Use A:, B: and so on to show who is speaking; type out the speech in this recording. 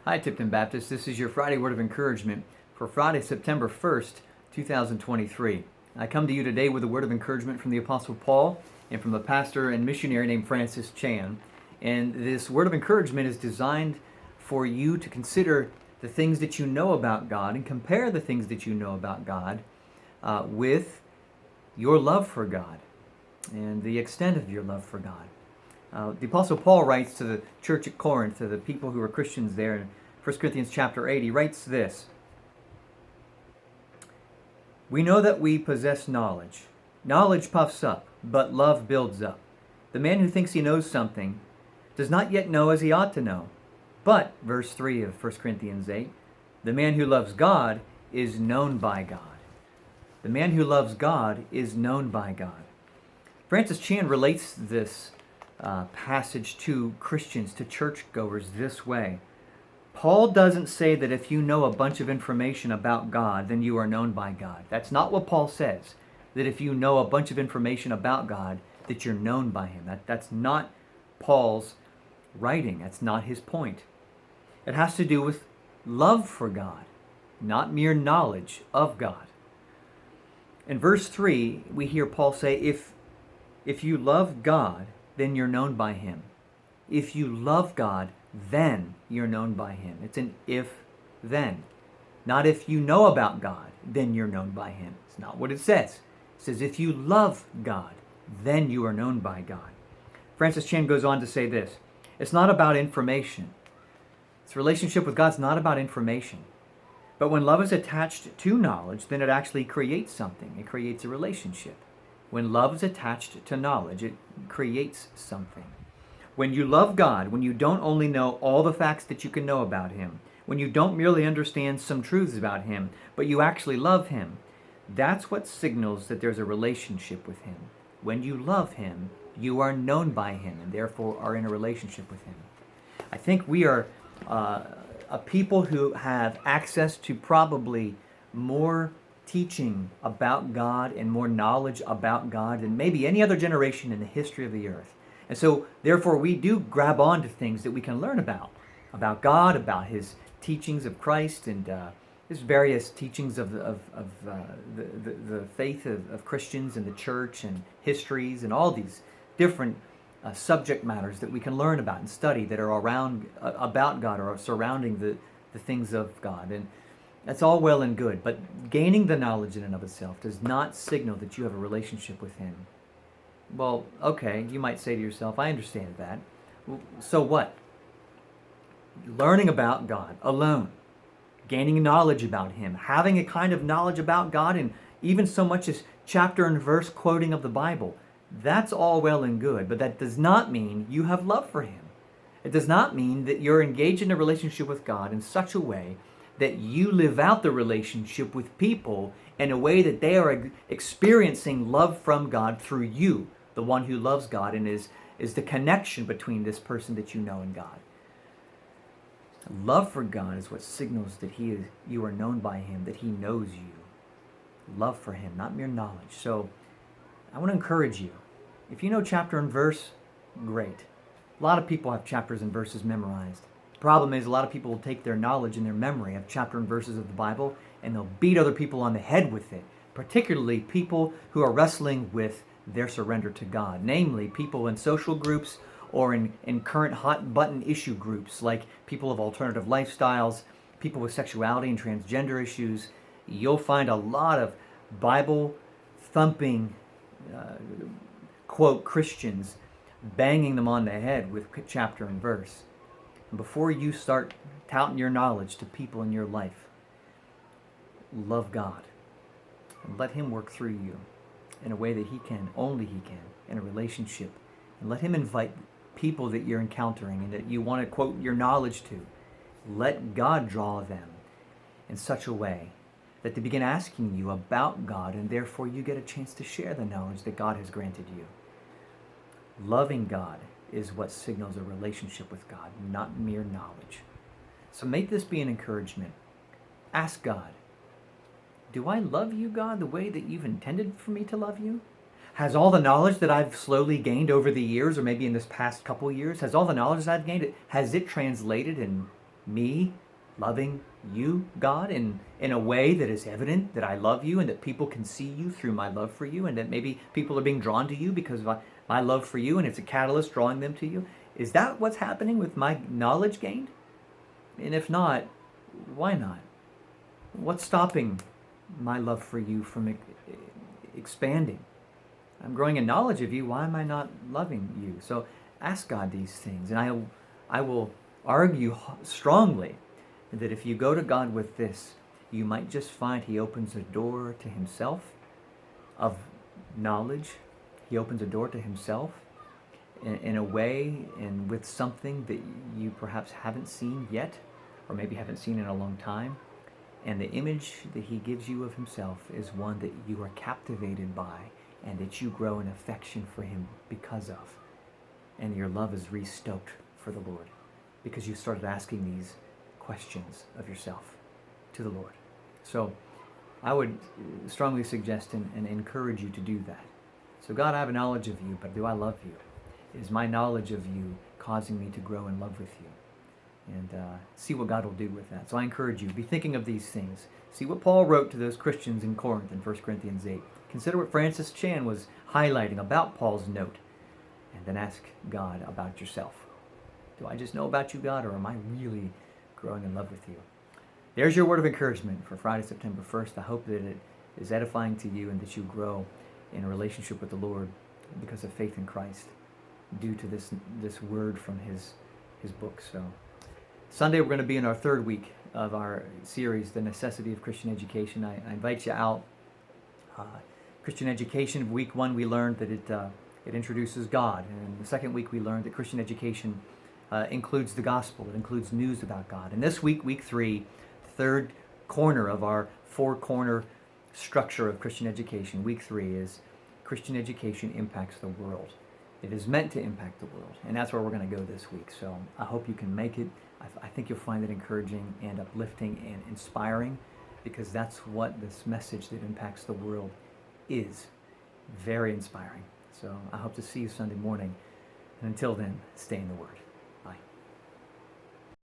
A: Hi, Tipton Baptist. This is your Friday Word of Encouragement for Friday, September 1st, 2023. I come to you today with a word of encouragement from the Apostle Paul and from a pastor and missionary named Francis Chan. And this word of encouragement is designed for you to consider the things that you know about God and compare the things that you know about God with your love for God and the extent of your love for God. The Apostle Paul writes to the church at Corinth, to the people who were Christians there in 1 Corinthians chapter 8, he writes this: "We know that we possess knowledge. Knowledge puffs up, but love builds up. The man who thinks he knows something does not yet know as he ought to know. But," verse 3 of 1 Corinthians 8, "the man who loves God is known by God." The man who loves God is known by God. Francis Chan relates this passage to Christians, to churchgoers, this way. Paul doesn't say that if you know a bunch of information about God, then you are known by God. That's not what Paul says, that if you know a bunch of information about God, that you're known by him. That's not Paul's writing. That's not his point. It has to do with love for God, not mere knowledge of God. In verse 3, we hear Paul say, if you love God, then you're known by him. If you love God, then you're known by him. It's an if-then. Not if you know about God, then you're known by him. It's not what it says. It says if you love God, then you are known by God. Francis Chan goes on to say this: it's not about information. This relationship with God's not about information. But when love is attached to knowledge, then it actually creates something. It creates a relationship. When love is attached to knowledge, it creates something. When you love God, when you don't only know all the facts that you can know about him, when you don't merely understand some truths about him, but you actually love him, that's what signals that there's a relationship with him. When you love him, you are known by him and therefore are in a relationship with him. I think we are a people who have access to probably more teaching about God and more knowledge about God than maybe any other generation in the history of the earth. And so, therefore, we do grab on to things that we can learn about God, about his teachings of Christ, and his various teachings of the faith of Christians and the church and histories and all these different subject matters that we can learn about and study that are around about God or surrounding the things of God. And that's all well and good, but gaining the knowledge in and of itself does not signal that you have a relationship with him. Well, okay, you might say to yourself, I understand that. So what? Learning about God alone, gaining knowledge about him, having a kind of knowledge about God, and even so much as chapter and verse quoting of the Bible, that's all well and good, but that does not mean you have love for him. It does not mean that you're engaged in a relationship with God in such a way that you live out the relationship with people in a way that they are experiencing love from God through you, the one who loves God and is the connection between this person that you know and God. Love for God is what signals that you are known by him, that he knows you. Love for him, not mere knowledge. So I want to encourage you. If you know chapter and verse, great. A lot of people have chapters and verses memorized. Problem is, a lot of people will take their knowledge and their memory of chapter and verses of the Bible and they'll beat other people on the head with it, particularly people who are wrestling with their surrender to God, namely people in social groups or in current hot button issue groups like people of alternative lifestyles, people with sexuality and transgender issues. You'll find a lot of Bible thumping quote Christians banging them on the head with chapter and verse. Before you start touting your knowledge to people in your life, love God and let him work through you in a way that he can, only he can, in a relationship. And let him invite people that you're encountering and that you want to quote your knowledge to. Let God draw them in such a way that they begin asking you about God, and therefore you get a chance to share the knowledge that God has granted you. Loving God is what signals a relationship with God, not mere knowledge. So make this be an encouragement. Ask God, do I love you, God, the way that you've intended for me to love you? Has all the knowledge that I've slowly gained over the years, or maybe in this past couple years, has all the knowledge that I've gained, has it translated and me loving you, God, in a way that is evident that I love you and that people can see you through my love for you, and that maybe people are being drawn to you because of my love for you, and it's a catalyst drawing them to you? Is that what's happening with my knowledge gained? And if not, why not? What's stopping my love for you from expanding? I'm growing in knowledge of you. Why am I not loving you? So ask God these things. And I will argue strongly that if you go to God with this, you might just find He opens a door to Himself of knowledge. He opens a door to Himself in a way and with something that you perhaps haven't seen yet, or maybe haven't seen in a long time. And the image that He gives you of Himself is one that you are captivated by and that you grow in affection for Him because of. And your love is restoked for the Lord because you started asking these questions of yourself to the Lord. So I would strongly suggest and encourage you to do that. So God, I have a knowledge of you, but do I love you? Is my knowledge of you causing me to grow in love with you? And see what God will do with that. So I encourage you, be thinking of these things. See what Paul wrote to those Christians in Corinth in 1 Corinthians 8. Consider what Francis Chan was highlighting about Paul's note. And then ask God about yourself. Do I just know about you, God, or am I really growing in love with you? There's your word of encouragement for Friday, September 1st. I hope that it is edifying to you and that you grow in a relationship with the Lord because of faith in Christ due to this word from his book. So Sunday we're going to be in our third week of our series, The Necessity of Christian Education. I invite you out. Christian education, week 1 we learned that it introduces God. And the second week we learned that Christian education includes the gospel. It includes news about God. And this week, week 3, third corner of our 4-corner structure of Christian education, week 3 is Christian education impacts the world. It is meant to impact the world. And that's where we're going to go this week. So I hope you can make it. I think you'll find it encouraging and uplifting and inspiring, because that's what this message that impacts the world is. Very inspiring. So I hope to see you Sunday morning. And until then, stay in the Word.